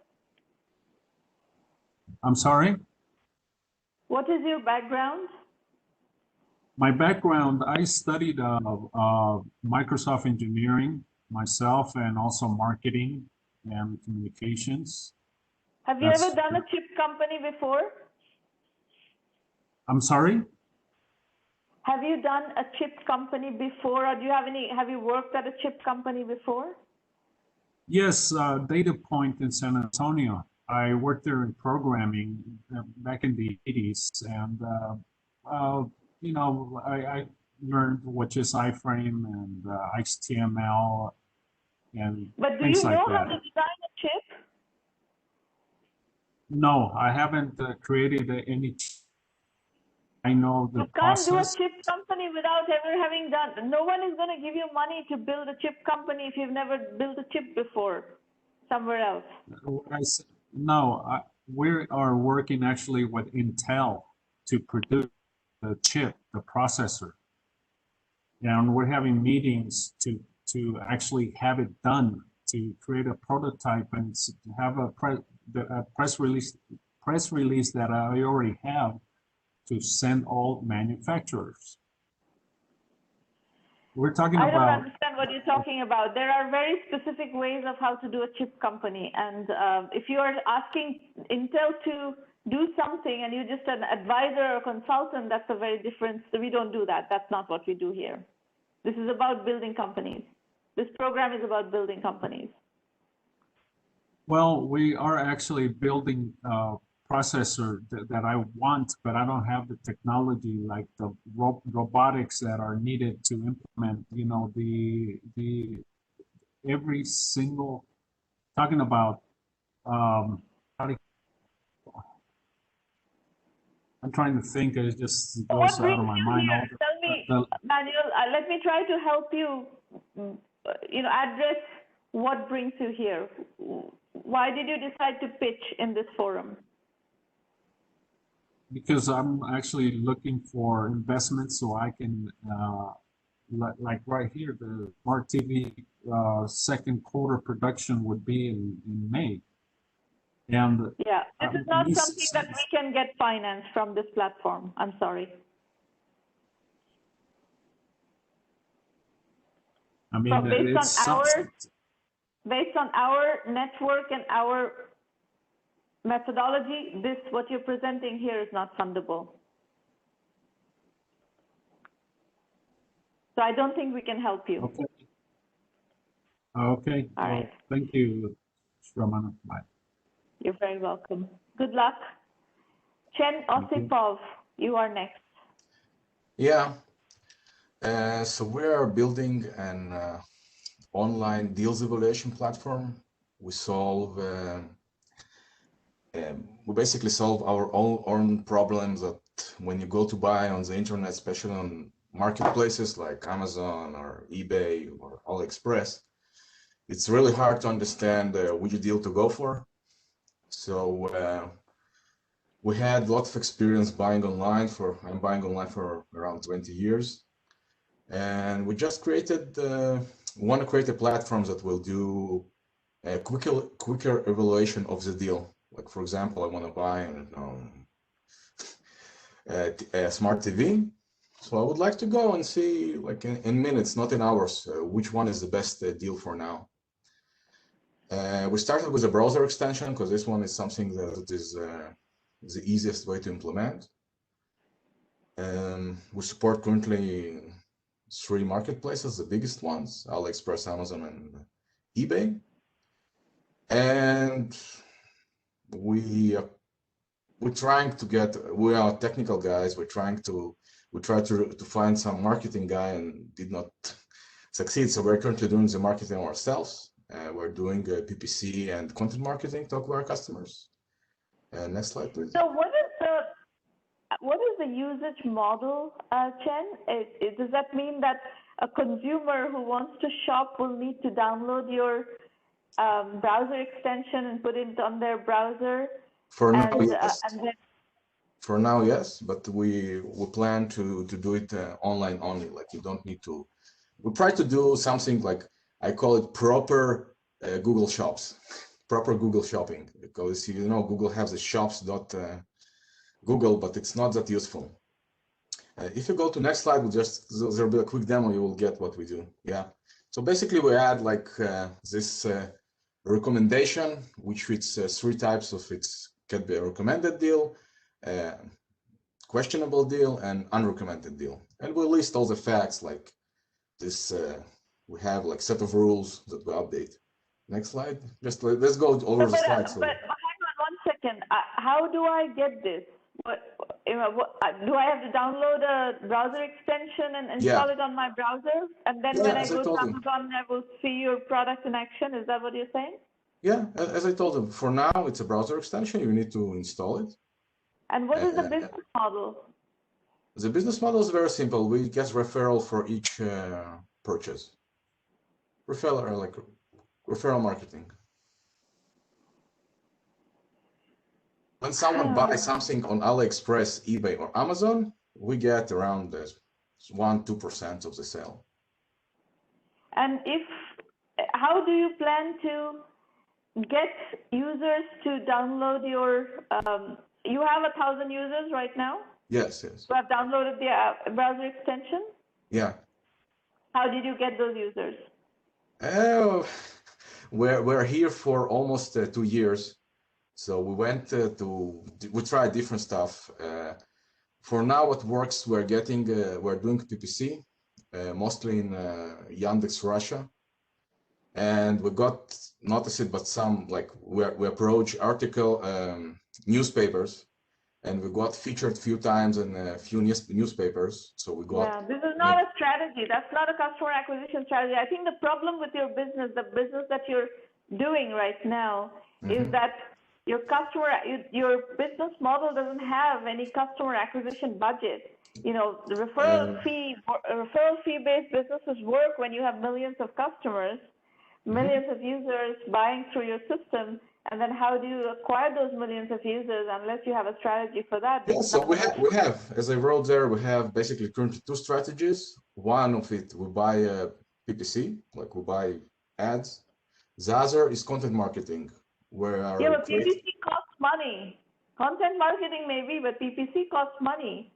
I'm sorry? What is your background? My background, I studied Microsoft engineering myself, and also marketing and communications. Have you ever done a chip company before? I'm sorry? Have you done a chip company before, or have you worked at a chip company before? Yes, Data Point in San Antonio. I worked there in programming back in the 80s, and you know, I learned what is iframe and HTML and But do things you like know that. how to design a chip? No, I haven't created any. I know the process. You can't do a chip company without ever having done. No one is going to give you money to build a chip company if you've never built a chip before somewhere else. No, we are working actually with Intel to produce the chip, the processor. And we're having meetings to actually have it done, to create a prototype and have a press release that I already have to send all manufacturers. We're talking about. I don't understand what you're talking about. There are very specific ways of how to do a chip company. And if you are asking Intel to do something and you're just an advisor or consultant, that's a very different. We don't do that. That's not what we do here. This is about building companies. This program is about building companies. Well, we are actually building a processor that I want, but I don't have the technology like the robotics that are needed to implement, you know, every single, talking about, I'm trying to think, it just goes out of my mind. Tell me, Manuel, let me try to help you, you know, address what brings you here. Why did you decide to pitch in this forum? Because I'm actually looking for investments so I can, like right here, the Smart TV second quarter production would be in May. And yeah, this is not something that we can get finance from this platform. I'm sorry. I mean, so based on our network and our methodology, what you're presenting here is not fundable. So I don't think we can help you. Okay. Okay. All right. Thank you, Shramana. Bye. You're very welcome. Good luck. Chen Osipov, you are next. Yeah. So we are building an online deals evaluation platform. We basically solve our own problems that when you go to buy on the internet, especially on marketplaces like Amazon or eBay or AliExpress, it's really hard to understand which deal to go for. So We had lots of experience buying online I'm buying online for around 20 years. And we just want to create a platform that will do a quicker evaluation of the deal. Like, for example, I want to buy, I don't know, a smart TV. So I would like to go and see, like in minutes, not in hours, which one is the best deal for now. We started with a browser extension because this one is something that is the easiest way to implement. We support currently 3 marketplaces, the biggest ones, AliExpress, Amazon, and eBay. And we are technical guys. We tried to find some marketing guy and did not succeed. So we're currently doing the marketing ourselves. We're doing PPC and content marketing, talk to our customers. Next slide, please. So what is the usage model, Chen? Does that mean that a consumer who wants to shop will need to download your browser extension and put it on their browser? For now, yes. For now, yes, but we plan to do it online only. Like, you don't need to. We try to do something like, I call it proper Google Shops, proper Google shopping, because you know Google has the shops.google, but it's not that useful. If you go to next slide, there'll be a quick demo. You will get what we do. Yeah. So basically, we add like this recommendation, which fits 3 types of it. Can be a recommended deal, questionable deal, and unrecommended deal. And we list all the facts like this. We have like set of rules that we update. Next slide. Just let's go over the slides. But hang on 1 second. How do I get this? Do I have to download a browser extension and install it on my browser? And then when I go to Amazon, I will see your product in action. Is that what you're saying? Yeah, as I told them, for now, it's a browser extension. You need to install it. And what is the business model? The business model is very simple. We get referral for each purchase. Referral marketing. When someone buys something on AliExpress, eBay, or Amazon, we get around 1-2% of the sale. And how do you plan to get users to download your? You have 1,000 users right now? Yes. Who have downloaded the browser extension? Yeah. How did you get those users? We're here for almost 2 years. So we went we tried different stuff. For now, what works, we're doing PPC, mostly in Yandex Russia. And we got noticed, but some, like, we approach newspapers, and we got featured a few times in a few newspapers. So we got. Yeah, this is not a strategy. That's not a customer acquisition strategy. I think the problem with your business, the business that you're doing right now, is that your business model doesn't have any customer acquisition budget. You know, the referral fee-based businesses work when you have millions of customers, millions of users buying through your system. And then how do you acquire those millions of users unless you have a strategy for that? Yeah, so we have, as I wrote there, we have basically currently 2 strategies. One of it, we buy a PPC, like we buy ads. The other is content marketing, where but PPC costs money. Content marketing maybe, but PPC costs money.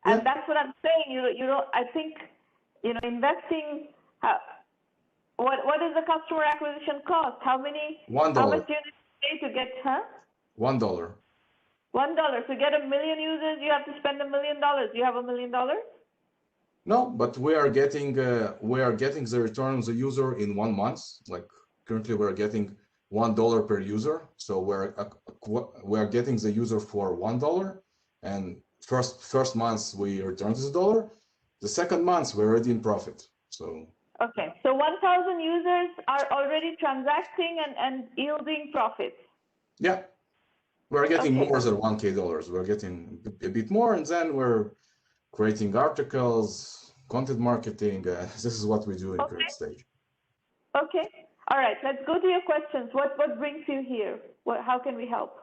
And that's what I'm saying. You know, I think, investing. What is the customer acquisition cost? How much do you need to pay to get, $1. $1. To get 1 million users, you have to spend $1 million. Do you have $1 million? No, but we are getting the return on the user in 1 month. Like currently, we're getting $1 per user. So we're getting the user for $1, and first month we return this $1. The second month we're already in profit. So. Okay, so 1,000 users are already transacting and yielding profits. Yeah, we're getting more than $1,000. We're getting a bit more, and then we're creating articles, content marketing. This is what we do in current stage. Okay, all right. Let's go to your questions. What brings you here? How can we help?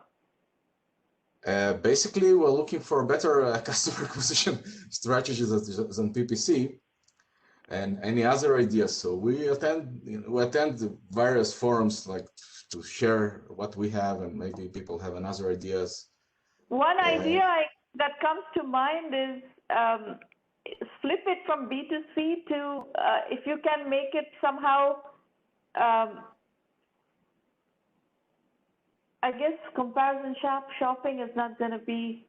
Basically, we're looking for better customer acquisition strategies than PPC and any other ideas. So we attend various forums like to share what we have, and maybe people have another ideas. One idea that comes to mind is flip it from B2C to if you can make it somehow. I guess comparison shopping is not going to be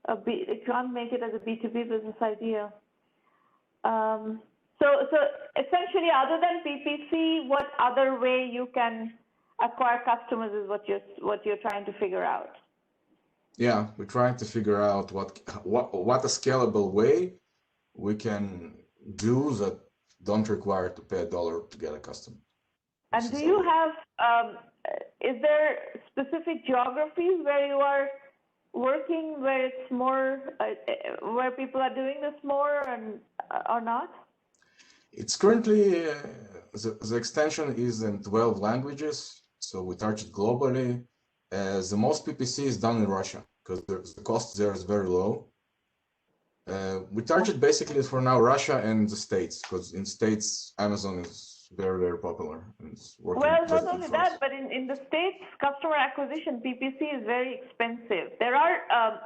it can't make it as a B2B business idea. So essentially, other than PPC, what other way you can acquire customers is what you're trying to figure out. Yeah, we're trying to figure out what a scalable way we can do that don't require to pay $1 to get a customer. And do you have, is there specific geographies where you are working, where it's more, where people are doing this more or not? It's currently, the extension is in 12 languages, so we target globally. The most PPC is done in Russia because the cost there is very low. We target basically for now Russia and the States, because in States Amazon is very, very popular and it's working. Well, not only that, but in the States, customer acquisition PPC is very expensive. There are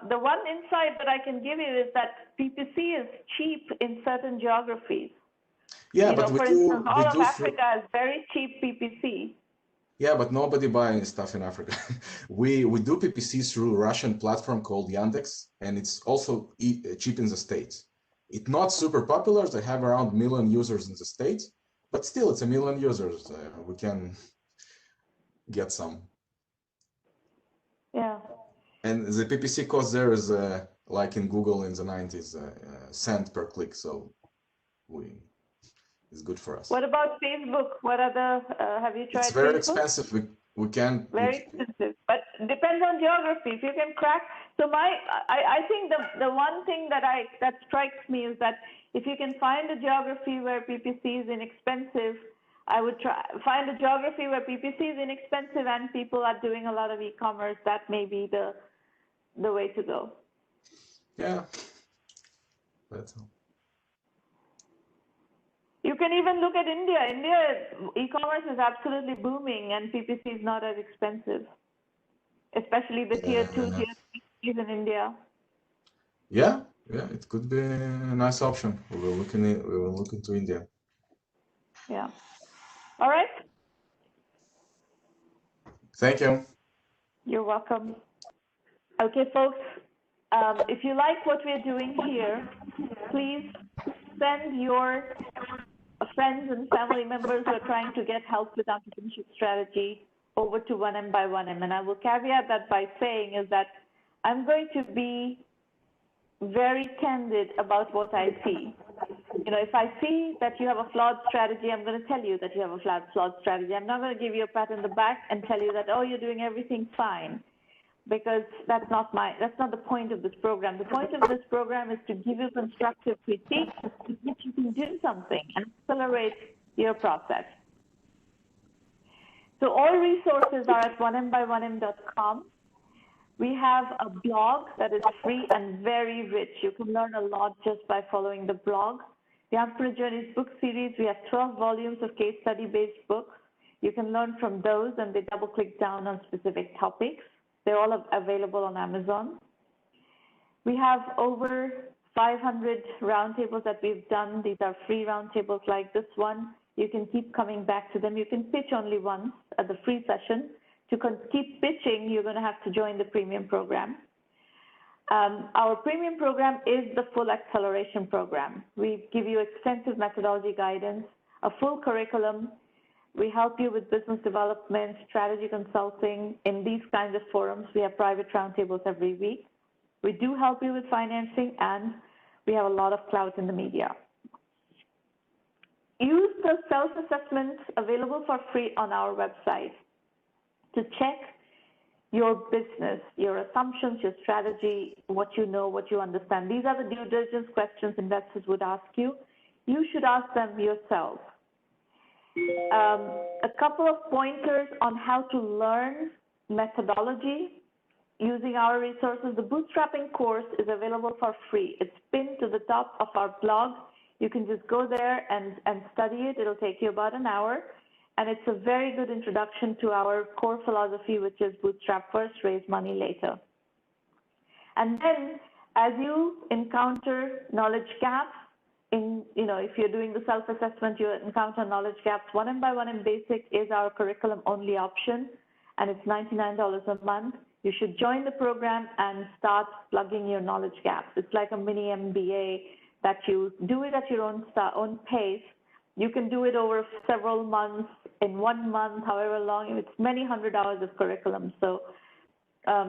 the one insight that I can give you is that PPC is cheap in certain geographies. Yeah, but for instance, all of Africa is very cheap PPC. Yeah, but nobody buys stuff in Africa. we do PPC through Russian platform called EdTech, and it's also cheap in the States. It's not super popular. They have around 1 million users in the States, but still, it's 1 million users. We can get some. Yeah. And the PPC cost there is like in Google in the 90s, cent per click. So it's good for us. What about Facebook? What other, have you tried? It's very Facebook? expensive. We can't. Very expensive, but depends on geography. If you can crack, so I think the one thing that strikes me is that if you can find a geography where PPC is inexpensive, I would find a geography where PPC is inexpensive and people are doing a lot of e-commerce. That may be the way to go. Yeah, that's all. You can even look at India. India, e-commerce is absolutely booming and PPC is not as expensive, especially the tier 2, tier 3 cities in India. Yeah, it could be a nice option. We will look into India. Yeah. All right. Thank you. You're welcome. Okay, folks, if you like what we're doing here, please send your friends and family members who are trying to get help with entrepreneurship strategy over to 1M1M. And I will caveat that by saying is that I'm going to be very candid about what I see. You know, if I see that you have a flawed strategy, I'm going to tell you that you have a flawed strategy. I'm not going to give you a pat on the back and tell you that, oh, you're doing everything fine, because that's not the point of this program. The point of this program is to give you constructive critique so that you can do something and accelerate your process. So all resources are at 1M1M.com. We have a blog that is free and very rich. You can learn a lot just by following the blog. The Entrepreneur Journeys book series, we have 12 volumes of case study-based books. You can learn from those, and they double-click down on specific topics. They're all available on Amazon. We have over 500 roundtables that we've done. These are free roundtables like this one. You can keep coming back to them. You can pitch only once at the free session. To keep pitching, you're going to have to join the premium program. Our premium program is the full acceleration program. We give you extensive methodology guidance, a full curriculum. We help you with business development, strategy consulting. In these kinds of forums, we have private roundtables every week. We do help you with financing, and we have a lot of clout in the media. Use the self-assessments available for free on our website to check your business, your assumptions, your strategy, what you know, what you understand. These are the due diligence questions investors would ask you. You should ask them yourself. A couple of pointers on how to learn methodology. using our resources. The bootstrapping course is available for free. It's pinned to the top of our blog. You can just go there and study it. It'll take you about an hour. And it's a very good introduction to our core philosophy, which is bootstrap first, raise money later. And then as you encounter knowledge gaps, if you're doing the self-assessment, you encounter knowledge gaps, 1M1M Basic is our curriculum-only option, and it's $99 a month. You should join the program and start plugging your knowledge gaps. It's like a mini MBA that you do it at your own pace. You can do it over several months, in 1 month, however long. It's many hundred hours of curriculum. So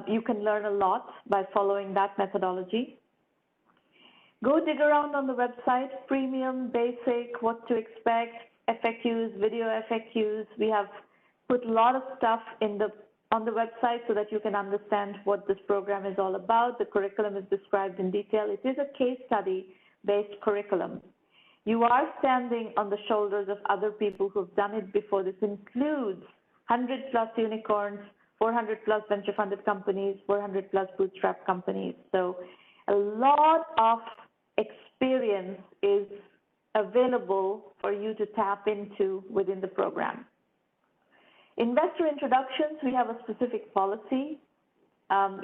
you can learn a lot by following that methodology. Go dig around on the website, premium, basic, what to expect, FAQs, video FAQs. We have put a lot of stuff on the website so that you can understand what this program is all about. The curriculum is described in detail. It is a case study-based curriculum. You are standing on the shoulders of other people who've done it before. This includes 100+ unicorns, 400+ venture-funded companies, 400+ bootstrap companies. So a lot of experience is available for you to tap into within the program. Investor introductions, we have a specific policy.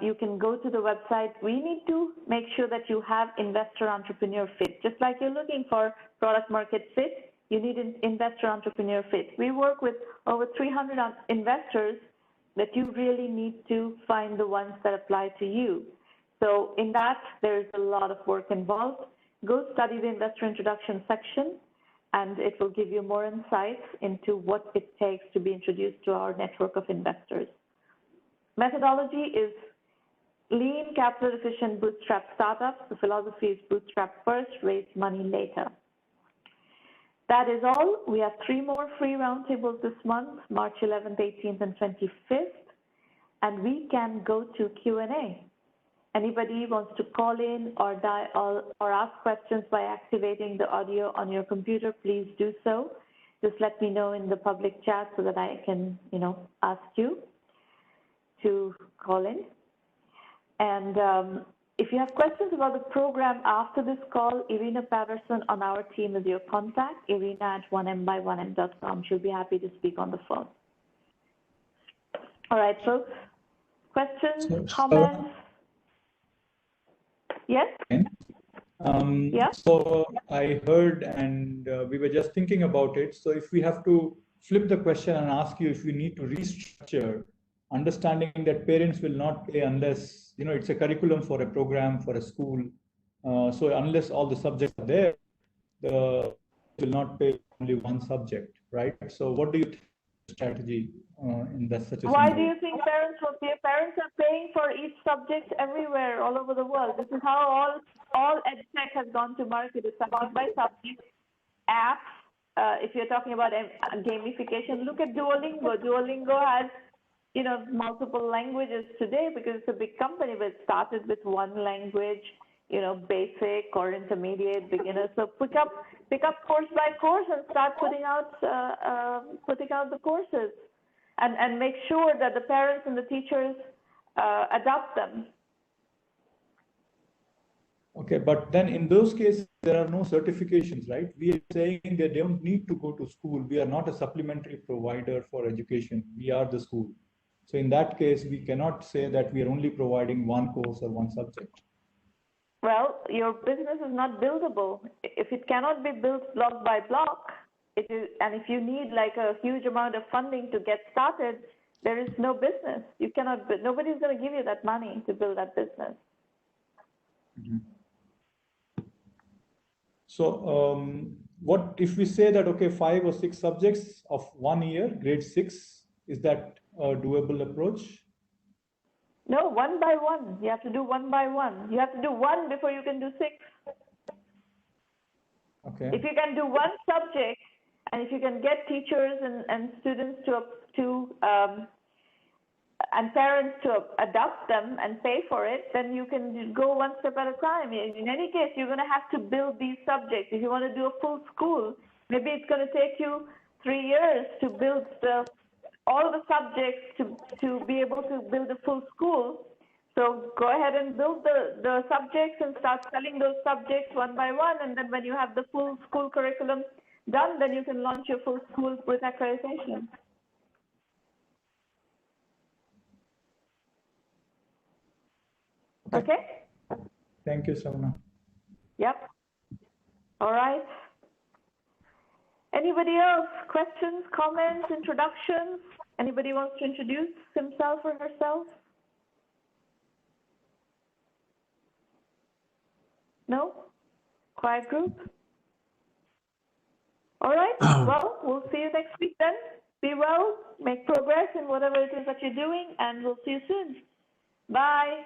You can go to the website. We need to make sure that you have investor entrepreneur fit. Just like you're looking for product market fit, you need an investor entrepreneur fit. We work with over 300 investors that you really need to find the ones that apply to you. So in that, there's a lot of work involved. Go study the investor introduction section, and it will give you more insights into what it takes to be introduced to our network of investors. Methodology is lean, capital efficient bootstrap startups. The philosophy is bootstrap first, raise money later. That is all. We have 3 more free roundtables this month, March 11th, 18th, and 25th, and we can go to Q&A. Anybody wants to call in or ask questions by activating the audio on your computer, please do so. Just let me know in the public chat so that I can, ask you to call in. And if you have questions about the program after this call, Irina Patterson on our team is your contact, irina@1mby1m.com. She'll be happy to speak on the phone. All right, folks. Questions, comments? Yes? Yeah? So I heard, and we were just thinking about it. So if we have to flip the question and ask you if we need to restructure, understanding that parents will not pay unless, it's a curriculum for a program, for a school. So unless all the subjects are there, the will not pay only one subject, right? So what do you think the strategy in that such a Why scenario? do you think parents will pay? Parents are paying for each subject everywhere, all over the world. This is how all EdTech has gone to market. It's subject by subject apps. If you're talking about gamification, look at Duolingo. Duolingo has, multiple languages today because it's a big company, but it started with one language, basic or intermediate, beginner. So pick up course by course and start putting out the courses, and make sure that the parents and the teachers adopt them. Okay, but then in those cases, there are no certifications, right? We are saying they don't need to go to school. We are not a supplementary provider for education. We are the school. So in that case, we cannot say that we are only providing one course or one subject. Well, your business is not buildable. If it cannot be built block by block, and if you need like a huge amount of funding to get started, there is no business. You cannot. Nobody's going to give you that money to build that business. Mm-hmm. So what if we say that, okay, 5 or 6 subjects of 1 year, grade 6, is that a doable approach? No, 1 by 1. You have to do 1 by 1. You have to do 1 before you can do 6. Okay. If you can do 1 subject, and if you can get teachers and students and parents to adopt them and pay for it, then you can go one step at a time. In any case, you're going to have to build these subjects. If you want to do a full school, maybe it's going to take you 3 years to build all the subjects to be able to build a full school. So go ahead and build the subjects and start selling those subjects one by one. And then when you have the full school curriculum done, then you can launch your full school with accreditation. Okay? Thank you, Savna. Yep. All right. Anybody else? Questions, comments, introductions? Anybody wants to introduce himself or herself? No? Quiet group? All right. Well, we'll see you next week then. Be well, make progress in whatever it is that you're doing, and we'll see you soon. Bye.